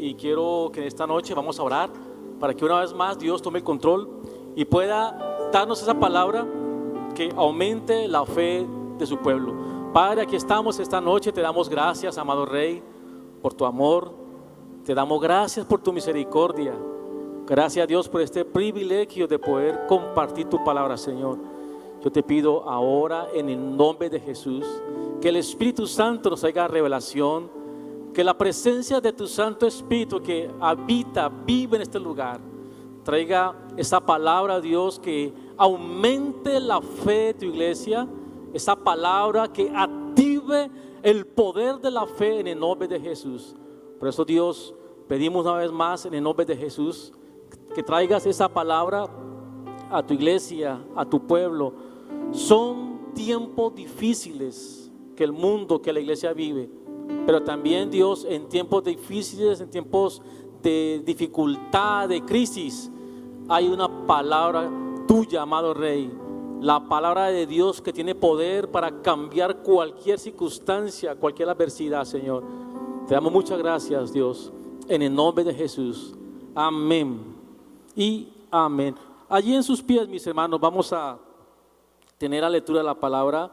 y quiero que esta noche vamos a orar para que una vez más Dios tome el control y pueda darnos esa palabra que aumente la fe de su pueblo. Padre, aquí estamos esta noche, te damos gracias, amado Rey, por tu amor, te damos gracias por tu misericordia. Gracias a Dios por este privilegio de poder compartir tu palabra, Señor. Yo te pido ahora en el nombre de Jesús que el Espíritu Santo nos haga revelación, que la presencia de tu Santo Espíritu que habita, vive en este lugar, traiga esa palabra, Dios, que aumente la fe de tu iglesia, esa palabra que active el poder de la fe en el nombre de Jesús. Por eso, Dios, pedimos una vez más en el nombre de Jesús que traigas esa palabra a tu iglesia, a tu pueblo. Son tiempos difíciles que el mundo, que la iglesia vive, pero también, Dios, en tiempos difíciles, en tiempos de dificultad, de crisis, hay una palabra tuya, amado Rey, la palabra de Dios que tiene poder para cambiar cualquier circunstancia, cualquier adversidad, Señor. Te damos muchas gracias, Dios, en el nombre de Jesús. Amén y amén. Allí en sus pies, mis hermanos, vamos a tener la lectura de la palabra.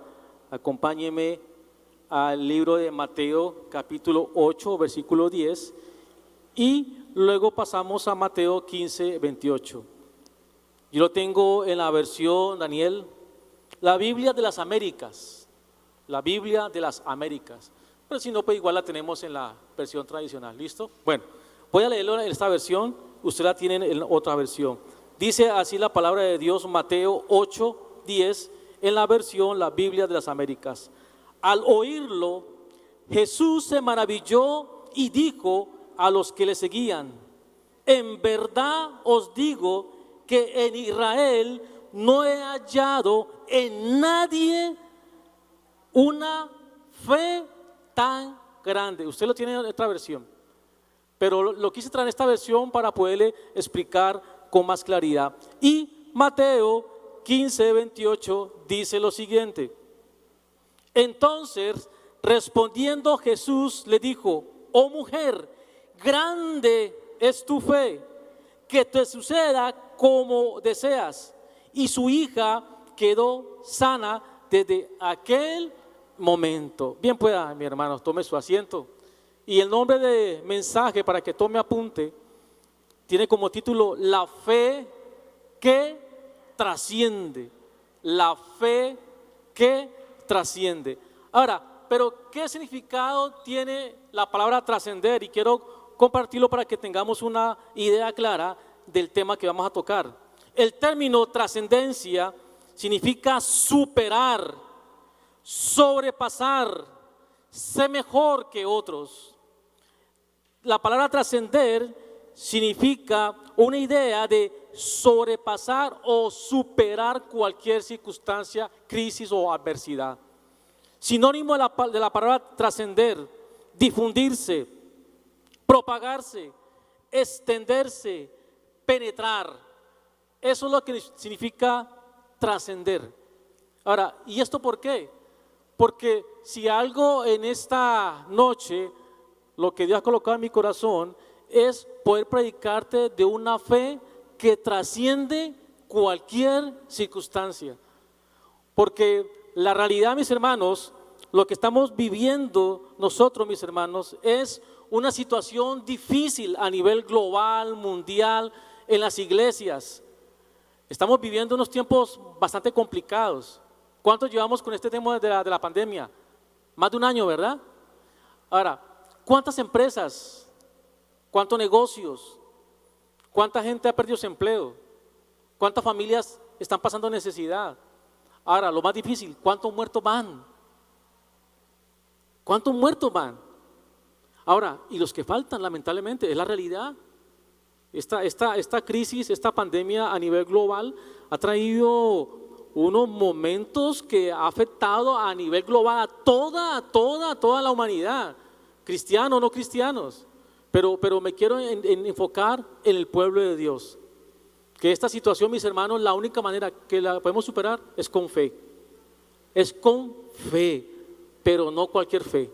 Acompáñenme al libro de Mateo, capítulo 8, versículo 10, y luego pasamos a Mateo 15, 28. Yo lo tengo en la versión, Daniel, la Biblia de las Américas, la Biblia de las Américas, pero si no, pues igual la tenemos en la versión tradicional. ¿Listo? Bueno, voy a leerlo en esta versión, usted la tiene en otra versión. Dice así la palabra de Dios, Mateo 8, 10, en la versión, la Biblia de las Américas. Al oírlo, Jesús se maravilló y dijo a los que le seguían: en verdad os digo que en Israel no he hallado en nadie una fe tan grande. Usted lo tiene en otra versión, pero lo quise traer en esta versión para poderle explicar con más claridad. Y Mateo 15, 28 dice lo siguiente: entonces, respondiendo Jesús le dijo: oh mujer, grande es tu fe, que te suceda como deseas. Y su hija quedó sana desde aquel momento. Bien pueda, mi hermano, tome su asiento. Y el nombre de mensaje, para que tome apunte, tiene como título: la fe que trasciende. La fe que trasciende. Ahora, pero ¿qué significado tiene la palabra trascender? Y quiero compartirlo para que tengamos una idea clara del tema que vamos a tocar. El término trascendencia significa superar, sobrepasar, ser mejor que otros. La palabra trascender significa una idea de sobrepasar o superar cualquier circunstancia, crisis o adversidad. Sinónimo de la palabra trascender: difundirse, propagarse, extenderse, penetrar. Eso es lo que significa trascender. Ahora, ¿y esto por qué? Porque si algo en esta noche, lo que Dios ha colocado en mi corazón es poder predicarte de una fe que trasciende cualquier circunstancia. Porque la realidad, mis hermanos, lo que estamos viviendo nosotros, mis hermanos, es una situación difícil a nivel global, mundial, en las iglesias. Estamos viviendo unos tiempos bastante complicados. ¿Cuánto llevamos con este tema de la pandemia? Más de un año, ¿verdad? Ahora, ¿cuántas empresas, cuántos negocios, cuánta gente ha perdido su empleo? ¿Cuántas familias están pasando necesidad? Ahora, lo más difícil, ¿cuántos muertos van? ¿Cuántos muertos van? Ahora, y los que faltan, lamentablemente, es la realidad. Esta crisis, esta pandemia a nivel global ha traído unos momentos que ha afectado a nivel global a toda la humanidad, cristianos, no cristianos, pero me quiero enfocar en el pueblo de Dios. Que esta situación, mis hermanos, la única manera que la podemos superar es con fe. Es con fe, pero no cualquier fe.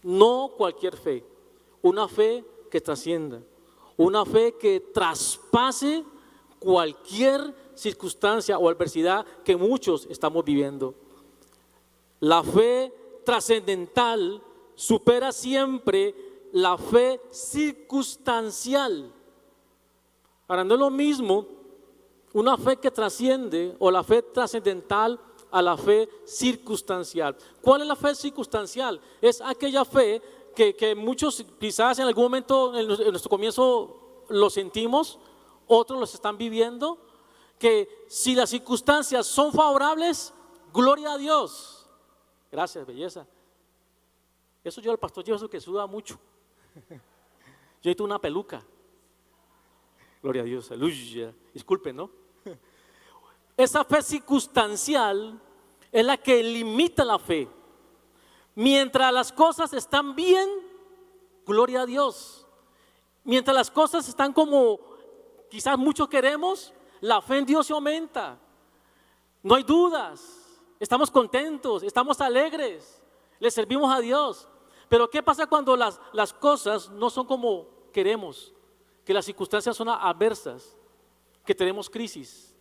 No cualquier fe. Una fe que trascienda, una fe que traspase cualquier circunstancia o adversidad que muchos estamos viviendo. La fe trascendental supera siempre la fe circunstancial. Ahora, no es lo mismo una fe que trasciende o la fe trascendental a la fe circunstancial. ¿Cuál es la fe circunstancial? Es aquella fe que muchos quizás en algún momento en nuestro comienzo lo sentimos, otros los están viviendo, que si las circunstancias son favorables, gloria a Dios. Gracias, belleza. Eso yo al pastor llevo eso que suda mucho. Yo necesito una peluca. Gloria a Dios, aleluya. Disculpen, ¿no? Esa fe circunstancial es la que limita la fe. Mientras las cosas están bien, gloria a Dios. Mientras las cosas están como quizás muchos queremos, la fe en Dios se aumenta. No hay dudas, estamos contentos, estamos alegres, le servimos a Dios. Pero ¿qué pasa cuando las cosas no son como queremos? Que las circunstancias son adversas, que tenemos crisis,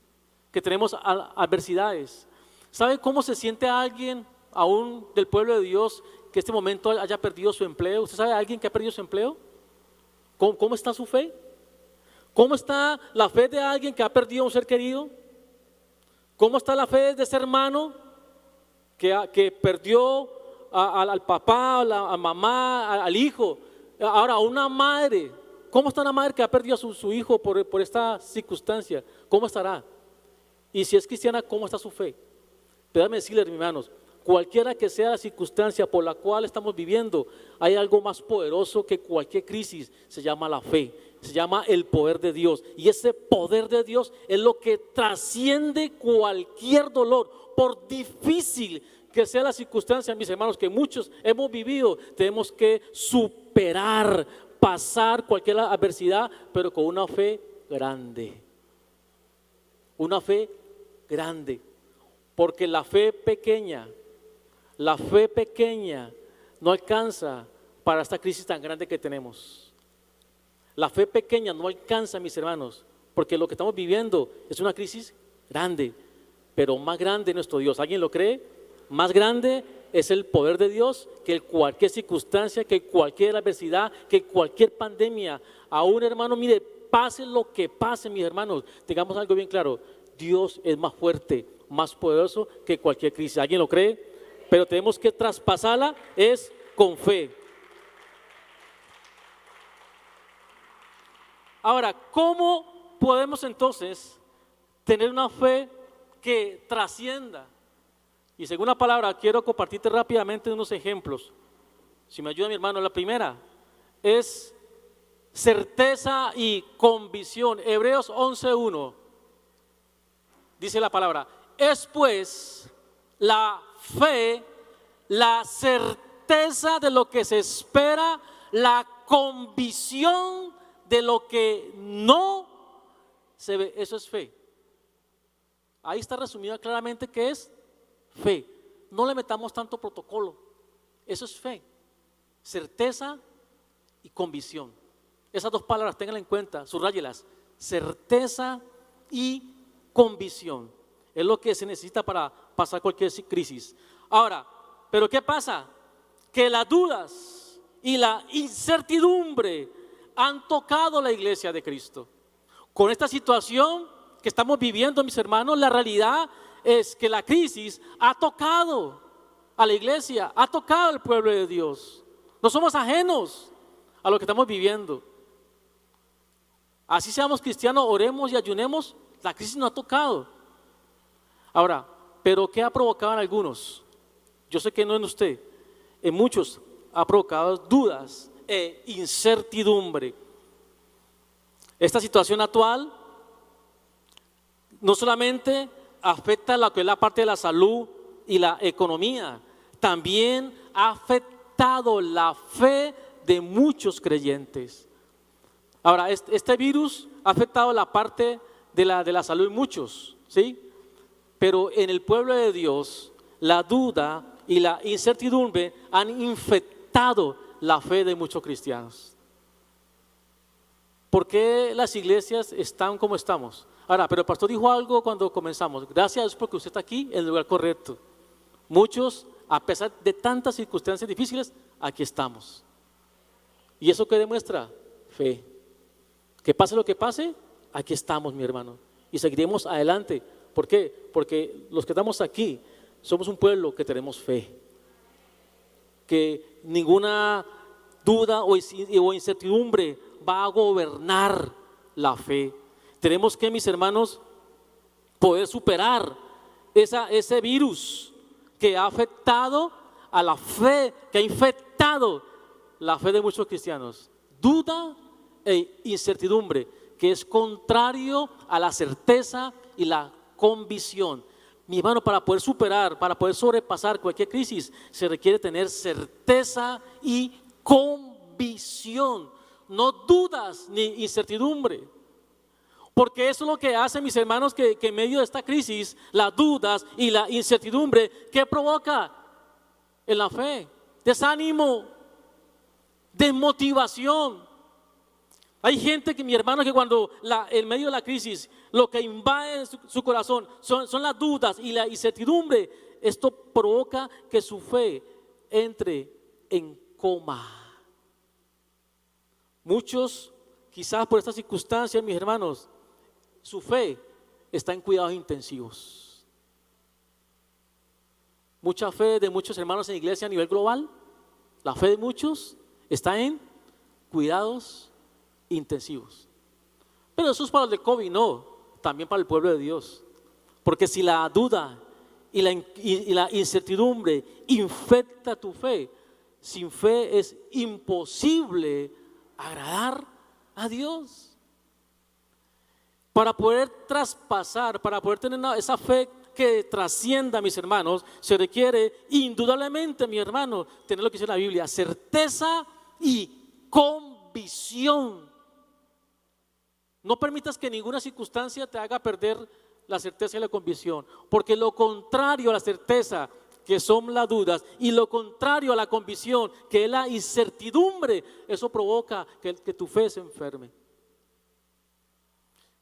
que tenemos adversidades. ¿Sabe cómo se siente alguien, aún del pueblo de Dios, que este momento haya perdido su empleo? ¿Usted sabe a alguien que ha perdido su empleo? ¿Cómo está su fe? ¿Cómo está la fe de alguien que ha perdido a un ser querido? ¿Cómo está la fe de ese hermano que perdió al papá, a la mamá, al hijo? Ahora, a una madre. ¿Cómo está una madre que ha perdido a su hijo por esta circunstancia? ¿Cómo estará? Y si es cristiana, ¿cómo está su fe? Pero déjame decirles, hermanos, cualquiera que sea la circunstancia por la cual estamos viviendo, hay algo más poderoso que cualquier crisis, se llama la fe, se llama el poder de Dios. Y ese poder de Dios es lo que trasciende cualquier dolor, por difícil que sea la circunstancia, mis hermanos, que muchos hemos vivido. Tenemos que superar, pasar cualquier adversidad, pero con una fe grande. Una fe grande. Porque la fe pequeña no alcanza para esta crisis tan grande que tenemos. La fe pequeña no alcanza, mis hermanos, porque lo que estamos viviendo es una crisis grande, pero más grande nuestro Dios. ¿Alguien lo cree? Más grande es el poder de Dios que cualquier circunstancia, que cualquier adversidad, que cualquier pandemia. Aún, hermano, mire, pase lo que pase, mis hermanos, tengamos algo bien claro: Dios es más fuerte, más poderoso que cualquier crisis. ¿Alguien lo cree? Pero tenemos que traspasarla, es con fe. Ahora, ¿cómo podemos entonces tener una fe que trascienda? Y según la palabra, quiero compartirte rápidamente unos ejemplos. Si me ayuda mi hermano, la primera es certeza y convicción. Hebreos 11:1 dice la palabra: es pues la fe, la certeza de lo que se espera, la convicción de lo que no se ve. Eso es fe. Ahí está resumido claramente que es fe. No le metamos tanto protocolo. Eso es fe. Certeza y convicción. Esas dos palabras, ténganlas en cuenta, subrayelas. Certeza y convicción. Es lo que se necesita para pasar cualquier crisis. Ahora, ¿pero qué pasa? Que las dudas y la incertidumbre han tocado la iglesia de Cristo. Con esta situación que estamos viviendo, mis hermanos, la realidad es que la crisis ha tocado a la iglesia, ha tocado al pueblo de Dios. No somos ajenos a lo que estamos viviendo. Así seamos cristianos, oremos y ayunemos, la crisis nos ha tocado. Ahora, ¿pero qué ha provocado en algunos? Yo sé que no en usted, en muchos ha provocado dudas e incertidumbre. Esta situación actual no solamente afecta lo que es la parte de la salud y la economía, también ha afectado la fe de muchos creyentes. Ahora, este virus ha afectado la parte de la salud de muchos, ¿sí? Pero en el pueblo de Dios, la duda y la incertidumbre han infectado la fe de muchos cristianos. ¿Por qué las iglesias están como estamos? Ahora, pero el pastor dijo algo cuando comenzamos. Gracias a Dios porque usted está aquí en el lugar correcto. Muchos, a pesar de tantas circunstancias difíciles, aquí estamos. ¿Y eso qué demuestra? Fe. Que pase lo que pase, aquí estamos, mi hermano. Y seguiremos adelante. ¿Por qué? Porque los que estamos aquí somos un pueblo que tenemos fe. Que ninguna duda o incertidumbre va a gobernar la fe. Tenemos que, mis hermanos, poder superar ese virus que ha afectado a la fe, que ha infectado la fe de muchos cristianos. Duda e incertidumbre, que es contrario a la certeza y la convicción. Mi hermano, para poder superar, para poder sobrepasar cualquier crisis, se requiere tener certeza y convicción, no dudas ni incertidumbre. Porque eso es lo que hace, mis hermanos, que en medio de esta crisis, las dudas y la incertidumbre, ¿qué provoca en la fe? Desánimo, desmotivación. Hay gente que, mi hermano, que cuando en medio de la crisis, lo que invade su corazón son las dudas y la incertidumbre. Esto provoca que su fe entre en coma. Muchos, quizás por estas circunstancias, mis hermanos, su fe está en cuidados intensivos. Mucha fe de muchos hermanos en la iglesia a nivel global, la fe de muchos está en cuidados intensivos. Pero eso es para el de COVID, no, también para el pueblo de Dios. Porque si la duda y la incertidumbre infecta tu fe, sin fe es imposible agradar a Dios. Para poder traspasar, para poder tener esa fe que trascienda, mis hermanos, se requiere indudablemente, mi hermano, tener lo que dice la Biblia: certeza y convicción. No permitas que ninguna circunstancia te haga perder la certeza y la convicción, porque lo contrario a la certeza, que son las dudas, y lo contrario a la convicción, que es la incertidumbre, eso provoca que tu fe se enferme.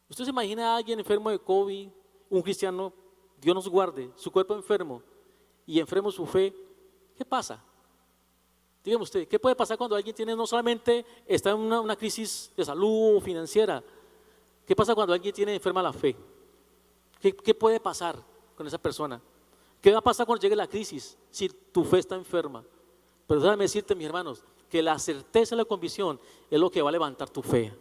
¿Usted se imagina a alguien enfermo de COVID, un cristiano, Dios nos guarde, su cuerpo enfermo y enfermo su fe? ¿Qué pasa? Dígame usted, ¿qué puede pasar cuando alguien tiene, no solamente está en una crisis de salud o financiera? ¿Qué pasa cuando alguien tiene enferma la fe? ¿Qué puede pasar con esa persona? ¿Qué va a pasar cuando llegue la crisis si tu fe está enferma? Pero déjame decirte, mis hermanos, que la certeza y la convicción es lo que va a levantar tu fe.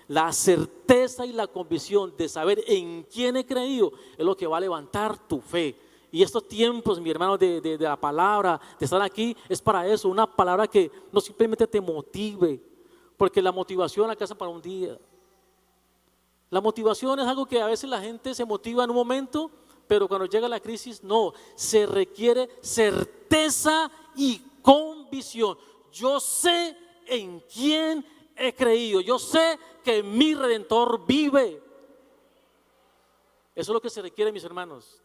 La certeza y la convicción de saber en quién he creído es lo que va a levantar tu fe. Y estos tiempos, mi hermano, de la palabra, de estar aquí, es para eso. Una palabra que no simplemente te motive, porque la motivación alcanza para un día. La motivación es algo que a veces la gente se motiva en un momento, pero cuando llega la crisis, no. Se requiere certeza y convicción. Yo sé en quién he creído. Yo sé que mi Redentor vive. Eso es lo que se requiere, mis hermanos,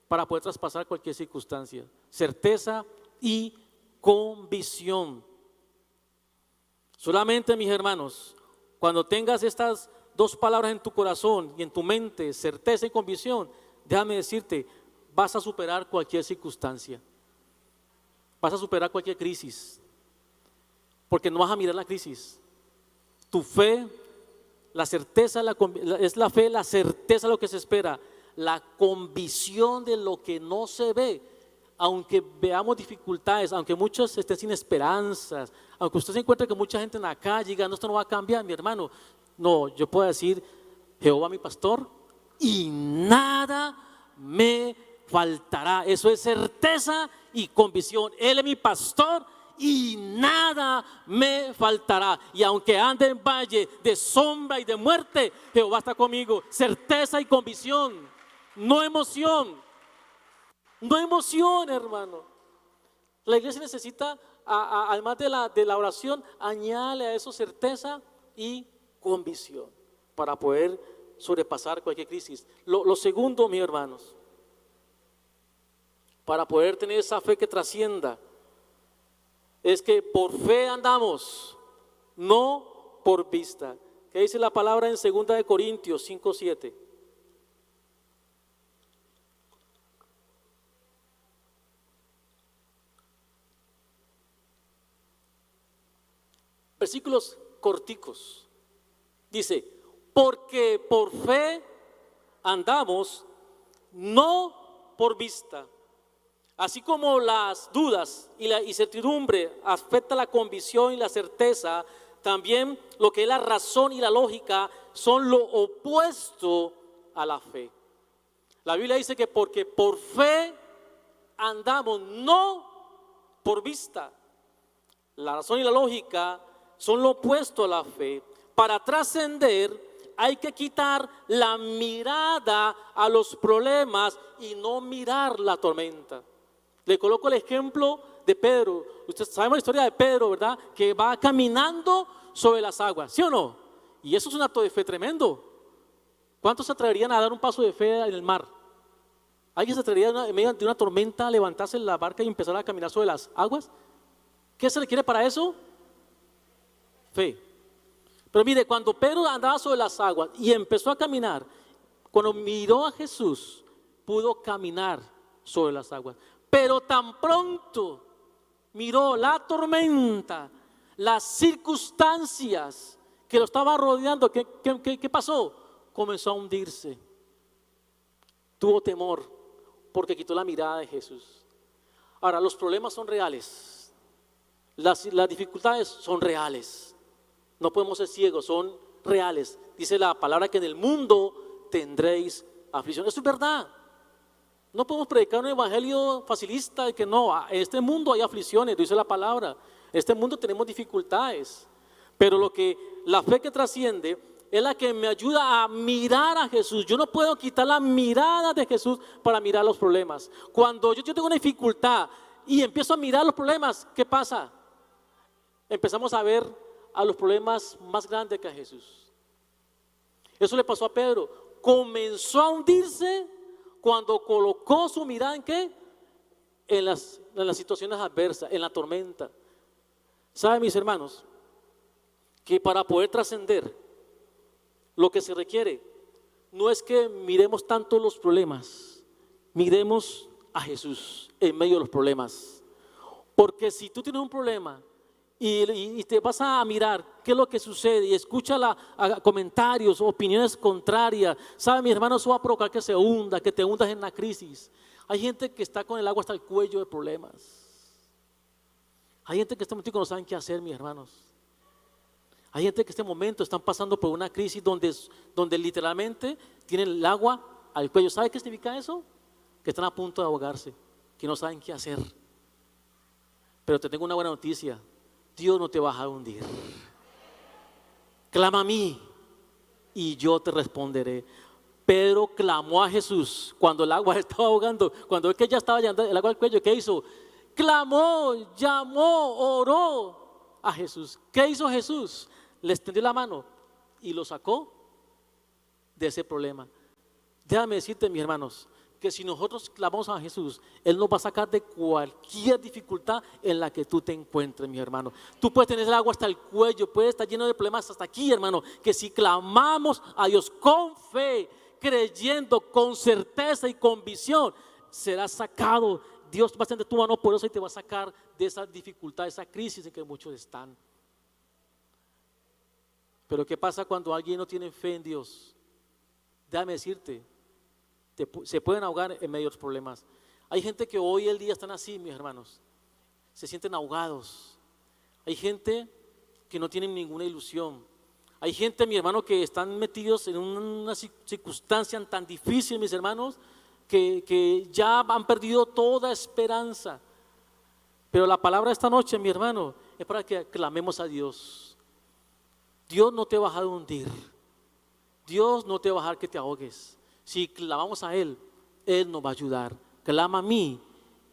para poder traspasar cualquier circunstancia. Certeza y convicción. Solamente, mis hermanos, cuando tengas estas dos palabras en tu corazón y en tu mente, certeza y convicción, déjame decirte, vas a superar cualquier circunstancia. Vas a superar cualquier crisis. Porque no vas a mirar la crisis. Tu fe, la certeza, es la fe, la certeza de lo que se espera, la convicción de lo que no se ve. Aunque veamos dificultades, aunque muchos estén sin esperanzas, aunque usted se encuentre con mucha gente en la calle y diga, no, esto no va a cambiar, mi hermano. No, yo puedo decir, Jehová mi pastor y nada me faltará. Eso es certeza y convicción. Él es mi pastor y nada me faltará. Y aunque ande en valle de sombra y de muerte, Jehová está conmigo. Certeza y convicción, no emoción. No emoción, hermano. La iglesia necesita, además de la oración, añade a eso certeza y convicción para poder sobrepasar cualquier crisis. Lo segundo, mis hermanos, para poder tener esa fe que trascienda, es que por fe andamos, no por vista. ¿Qué dice la palabra en 2 Corintios 5:7? Versículos corticos. Dice, porque por fe andamos, no por vista. Así como las dudas y la incertidumbre afectan la convicción y la certeza, también lo que es la razón y la lógica son lo opuesto a la fe. La Biblia dice que porque por fe andamos, no por vista. La razón y la lógica son lo opuesto a la fe. Para trascender hay que quitar la mirada a los problemas y no mirar la tormenta. Le coloco el ejemplo de Pedro. Usted sabe la historia de Pedro, ¿verdad? Que va caminando sobre las aguas, ¿sí o no? Y eso es un acto de fe tremendo. ¿Cuántos se atreverían a dar un paso de fe en el mar? ¿Alguien se atrevería en medio de una tormenta a levantarse en la barca y empezar a caminar sobre las aguas? ¿Qué se requiere para eso? Fe. Pero mire, cuando Pedro andaba sobre las aguas y empezó a caminar, cuando miró a Jesús, pudo caminar sobre las aguas. Pero tan pronto miró la tormenta, las circunstancias que lo estaban rodeando, ¿qué pasó? Comenzó a hundirse. Tuvo temor porque quitó la mirada de Jesús. Ahora, los problemas son reales. Las dificultades son reales. No podemos ser ciegos, son reales. Dice la palabra que en el mundo tendréis aflicción. Eso es verdad. No podemos predicar un evangelio facilista de que no, en este mundo hay aflicciones, dice la palabra. En este mundo tenemos dificultades. Pero la fe que trasciende es la que me ayuda a mirar a Jesús. Yo no puedo quitar la mirada de Jesús para mirar los problemas. Cuando yo tengo una dificultad y empiezo a mirar los problemas, ¿qué pasa? Empezamos a ver a los problemas más grandes que a Jesús. Eso le pasó a Pedro. Comenzó a hundirse cuando colocó su mirada ¿en qué? En las situaciones adversas, en la tormenta. ¿Saben, mis hermanos? Que para poder trascender, lo que se requiere no es que miremos tanto los problemas, miremos a Jesús en medio de los problemas. Porque si tú tienes un problema y te vas a mirar qué es lo que sucede y escucha comentarios, opiniones contrarias, ¿sabe, mi hermano? Eso va a provocar que se hunda, que te hundas en la crisis. Hay gente que está con el agua hasta el cuello de problemas. Hay gente que en este momento no saben qué hacer, mis hermanos. Hay gente que en este momento están pasando por una crisis donde literalmente tienen el agua al cuello. ¿Sabe qué significa eso? Que están a punto de ahogarse, que no saben qué hacer. Pero te tengo una buena noticia. Dios no te va a hundir. Clama a mí y yo te responderé. Pedro clamó a Jesús cuando el agua estaba ahogando, cuando es que ya estaba llegando el agua al cuello. ¿Qué hizo? Clamó, llamó, oró a Jesús. ¿Qué hizo Jesús? Le extendió la mano y lo sacó de ese problema. Déjame decirte, mis hermanos, que si nosotros clamamos a Jesús, Él nos va a sacar de cualquier dificultad en la que tú te encuentres, mi hermano. Tú puedes tener el agua hasta el cuello, puedes estar lleno de problemas hasta aquí, hermano, que si clamamos a Dios con fe, creyendo, con certeza y convicción, serás sacado. Dios va a extender tu mano poderosa y te va a sacar de esa dificultad, de esa crisis en que muchos están. Pero ¿qué pasa cuando alguien no tiene fe en Dios? Déjame decirte, se pueden ahogar en medio de los problemas. Hay gente que hoy el día están así, mis hermanos, se sienten ahogados. Hay gente que no tienen ninguna ilusión. Hay gente, mi hermano, que están metidos en una circunstancia tan difícil, mis hermanos, que ya han perdido toda esperanza. Pero la palabra de esta noche, mi hermano, es para que clamemos a Dios. Dios no te va a dejar hundir. Dios no te va a dejar que te ahogues. Si clamamos a Él, Él nos va a ayudar. Clama a mí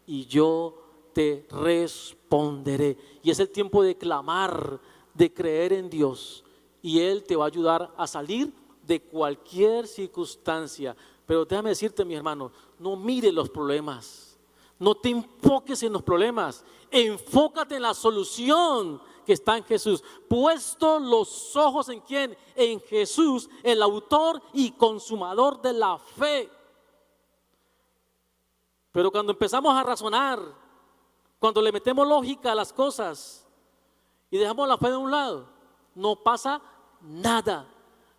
y yo te responderé. Y es el tiempo de clamar, de creer en Dios. Y Él te va a ayudar a salir de cualquier circunstancia. Pero déjame decirte, mi hermano, no mires los problemas. No te enfoques en los problemas. Enfócate en la solución que está en Jesús. Puesto los ojos en ¿quién? En Jesús, el autor y consumador de la fe. Pero cuando empezamos a razonar, cuando le metemos lógica a las cosas y dejamos la fe de un lado, no pasa nada.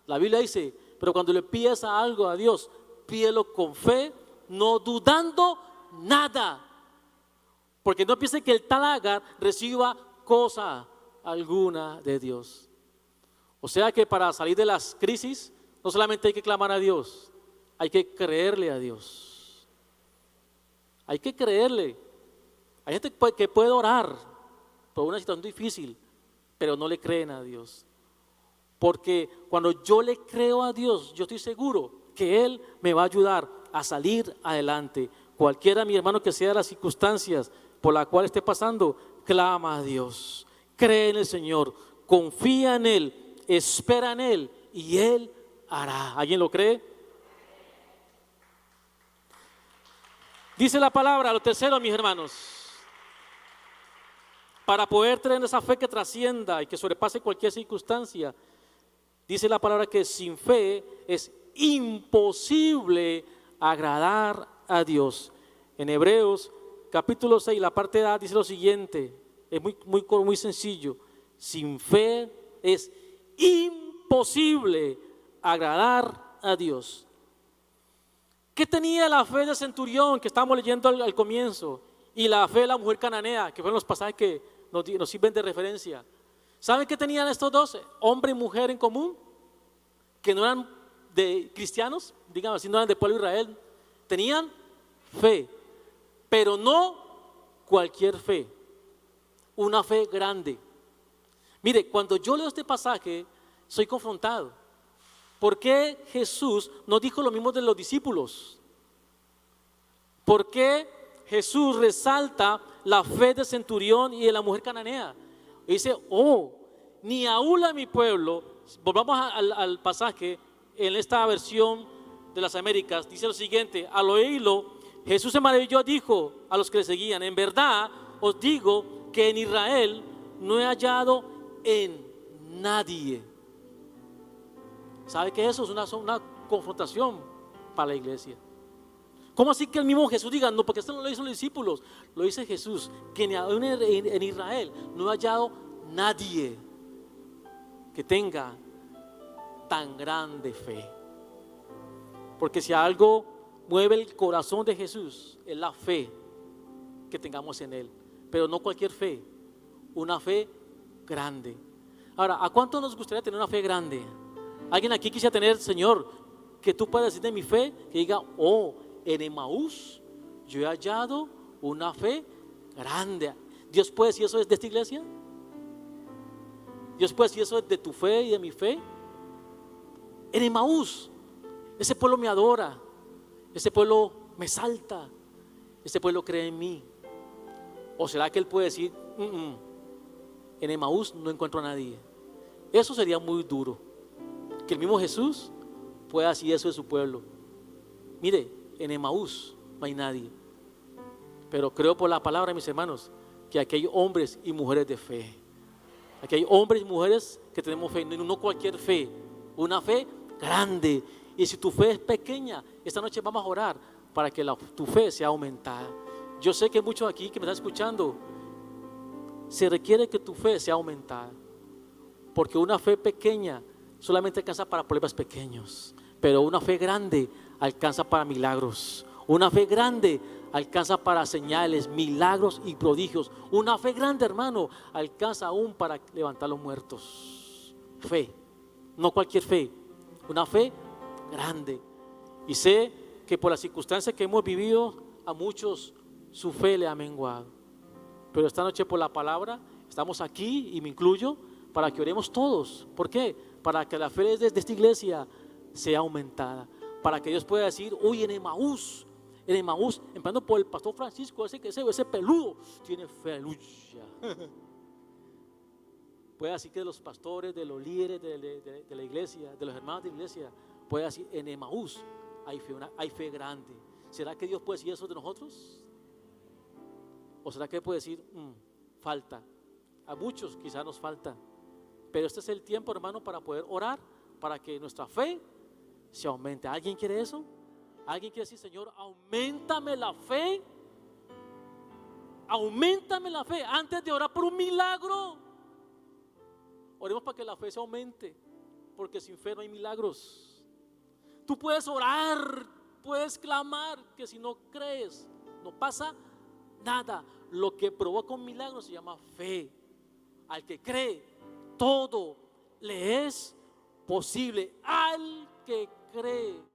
La Biblia dice, pero cuando le pides algo a Dios, pídelo con fe, no dudando nada. Porque no piense que el tal Agar reciba cosa alguna de Dios. O sea que para salir de las crisis, no solamente hay que clamar a Dios, hay que creerle a Dios. Hay que creerle. Hay gente que puede orar por una situación difícil, pero no le creen a Dios. Porque cuando yo le creo a Dios, yo estoy seguro que Él me va a ayudar a salir adelante. Cualquiera, mi hermano, que sea las circunstancias por las cuales esté pasando, clama a Dios, cree en el Señor, confía en Él, espera en Él y Él hará. ¿Alguien lo cree? Dice la palabra, lo tercero, mis hermanos, para poder tener esa fe que trascienda y que sobrepase cualquier circunstancia, dice la palabra que sin fe es imposible agradar a Dios. En Hebreos capítulo 6, la parte A dice lo siguiente, es muy sencillo: sin fe es imposible agradar a Dios. ¿Qué tenía la fe del centurión que estábamos leyendo al comienzo? Y la fe de la mujer cananea, que fueron los pasajes que nos sirven de referencia. ¿Saben qué tenían estos dos, hombre y mujer, en común? Que no eran de cristianos, digamos así, no eran del pueblo de Israel. Tenían fe, pero no cualquier fe, una fe grande. Mire, cuando yo leo este pasaje, soy confrontado. ¿Por qué Jesús no dijo lo mismo de los discípulos? ¿Por qué Jesús resalta la fe del centurión y de la mujer cananea? Y dice, ni aún a mi pueblo. Volvamos al pasaje en esta versión de las Américas. Dice lo siguiente: al oírlo, Jesús se maravilló, dijo a los que le seguían: en verdad os digo que en Israel no he hallado en nadie. ¿Sabe qué es eso? Es una confrontación para la iglesia. ¿Cómo así que el mismo Jesús diga? No, porque esto no lo dicen los discípulos, lo dice Jesús, que en Israel no he hallado nadie que tenga tan grande fe. Porque si algo mueve el corazón de Jesús, es la fe que tengamos en Él. Pero no cualquier fe, una fe grande. Ahora, ¿a cuánto nos gustaría tener una fe grande? ¿Alguien aquí quisiera tener, Señor, que tú puedas decir de mi fe, que diga, en Emaús yo he hallado una fe grande? ¿Dios puede decir eso de esta iglesia? ¿Dios puede decir eso de tu fe y de mi fe? En Emaús, ese pueblo me adora, ese pueblo me salta, ese pueblo cree en mí. ¿O será que Él puede decir, en Emaús no encuentro a nadie? Eso sería muy duro. Que el mismo Jesús pueda decir eso de su pueblo. Mire, en Emaús no hay nadie. Pero creo por la palabra, mis hermanos, que aquí hay hombres y mujeres de fe. Aquí hay hombres y mujeres que tenemos fe, no cualquier fe, una fe grande. Y si tu fe es pequeña, esta noche vamos a orar para que tu fe sea aumentada. Yo sé que muchos aquí que me están escuchando, se requiere que tu fe sea aumentada, porque una fe pequeña solamente alcanza para problemas pequeños, pero una fe grande alcanza para milagros. Una fe grande alcanza para señales, milagros y prodigios. Una fe grande, hermano, alcanza aún para levantar los muertos. Fe, no cualquier fe, una fe grande. Y sé que por las circunstancias que hemos vivido, a muchos su fe le ha menguado. Pero esta noche, por la palabra, estamos aquí, y me incluyo, para que oremos todos. ¿Por qué? Para que la fe de esta iglesia sea aumentada, para que Dios pueda decir, hoy en Emaús, empezando por el pastor Francisco, ese peludo tiene fe, aleluya. Puede decir que de los pastores, de los líderes de la iglesia, de los hermanos de la iglesia, puede decir, en Emaús hay fe grande. ¿Será que Dios puede decir eso de nosotros? ¿O será que puede decir, falta? A muchos quizás nos falta. Pero este es el tiempo, hermano, para poder orar, para que nuestra fe se aumente. ¿Alguien quiere eso? ¿Alguien quiere decir, Señor, auméntame la fe? Auméntame la fe antes de orar por un milagro. Oremos para que la fe se aumente, porque sin fe no hay milagros. Tú puedes orar, puedes clamar, que si no crees no pasa nada. Lo que provoca un milagro se llama fe. Al que cree, todo le es posible. Al que cree.